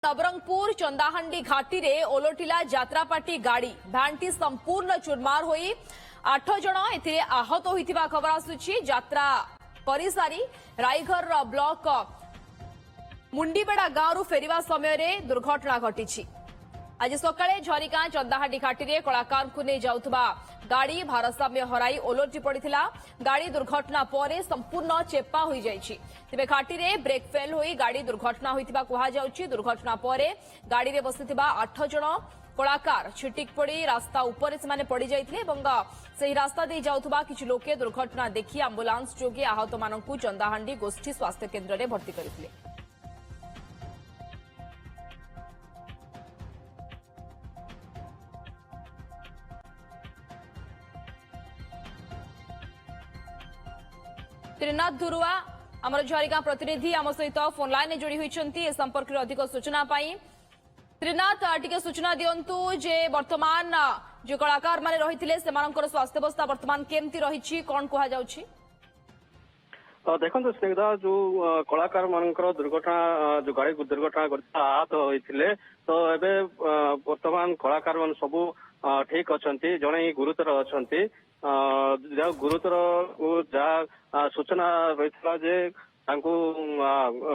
नवरंगपुर चंदाहांडी घाटी रे ओलटिला यात्रापाटी गाड़ी भ्यानटी संपूर्ण चुरमार होई 8 जण एथिरे आहत होइतिबा खबर आसुछि। यात्रा परिसारी रायघर ब्लॉक मुंडीबेड़ा गांव फेरिबा समय रे दुर्घटना घटिछि। आज सकाळे झरिगां चंदाहांडी घाटी रे कलाकार को नै जाउथबा गाड़ी भारसाम्य हराई ओलटि पड़िथिला। गाड़ी दुर्घटना परे संपूर्ण चेपा होई जाइछि। तेबे घाटी रे ब्रेक फेल होई गाड़ी दुर्घटना होइतिबा कुहा जाउछि। दुर्घटना परे गाड़ी रे बसिथिबा 8 जण कलाकार छिटिक पड़ी रास्ता ऊपर से पड़ जाइथिले एवं सही रास्ता दे जाउथबा किछि लोके दुर्घटना देखि एम्बुलेंस जोगे आहत मानकु चंदाहांडी गोष्ठी स्वास्थ्य केन्द्र रे भर्ती करथिले। त्रिनाथ धुरुआ आमर झरिगां प्रतिनिधि आम सहित फोन लाइन जोड़ी होती ए संपर्क में अधिक सूचना पाई। त्रिनाथ टिके सूचना दिंतु जे वर्तमान जो कलाकार माने रही स्वास्थ्य अवस्था वर्तमान केमती रही कौन कह जाउछि? देखो स्नेहिता जो कलाकार मानकर दुर्घटना जो गाड़ी दुर्घटना आहत होते तो एबे वर्तमान कलाकार मान सबू ठीक अच्छा जड़े गुरुतर अच्छा गुरुतर जहाँ सूचना रही जे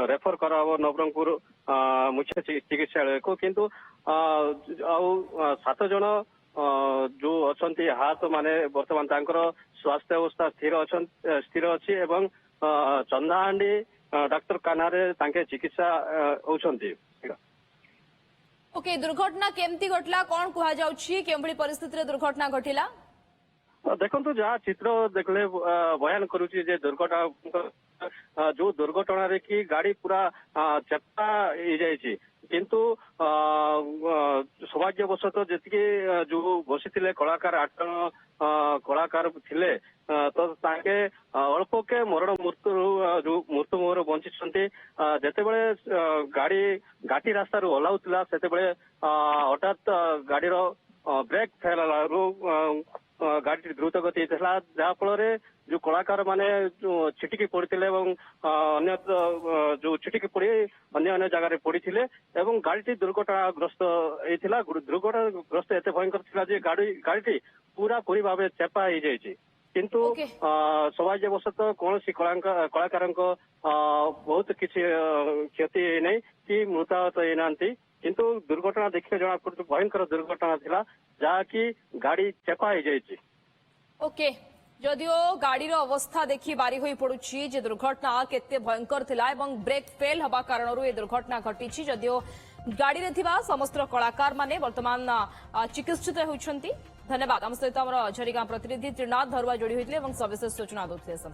रेफर करा नवरंगपुर मुख्य चिकित्सालय को किंतु 7 जन जो अच्छा हाथ माने वर्तमान स्वास्थ्य अवस्था स्थिर अच्छी एवं चंदाहांडी डाक्तरखाना चिकित्सा होती। ओके दुर्घटना केमती घटला कौन कह जाउछि केमभଳି परिस्थिति रे दुर्घटना घटिला? देखो जहाँ चित्र देखले बयान करुच्ची जे दुर्घटना जो दुर्घटना रे की गाड़ी पूरा चेपा हो किंतु सौभाग्यवशत जी जो बसी कलाकार 8 जन कलाकार थिले तो ताके अल्प के मरण मृत्यु जो मृत्यु मुहर बंची जितेबले गाड़ी घाटी रास्ता ओह्लाउला से हठात गाड़ी ब्रेक फेल गाड़ी द्रुत गति जहाँफल जो कलाकार माने छिटिकी पड़ते अन्य जो छिटिकी पड़ी अन्य जगह पड़ी गाड़ी दुर्घटनाग्रस्त होता। दुर्घटनाग्रस्त एत भयंकर था गाड़ी पूरा पूरी भाव चेपा हो जाए किंतु सौभाग्यवशत कौन कलाकार बहुत किसी क्षति नहीं कि मृताहत होना किंतु दुर्घटना देखिए जना पड़े भयंकर दुर्घटना थिला जहाँकि गाड़ी चेपा हो जाए। ओके जदियो गाड़ी अवस्था देखि बारी होई पड़ुछि जे दुर्घटना केते भयंकर थिला एवं ब्रेक फेल हबा कारणरू ए दुर्घटना घटिछि। जदियो गाड़ी रे थिबा समस्त कलाकार माने वर्तमान चिकित्सित होउछंती। धन्यवाद। आम सहित हमर झरिगां प्रतिनिधि त्रिनाथ धरुआ जोड़ी होइतले एवं सविशेष सूचना दोथिले।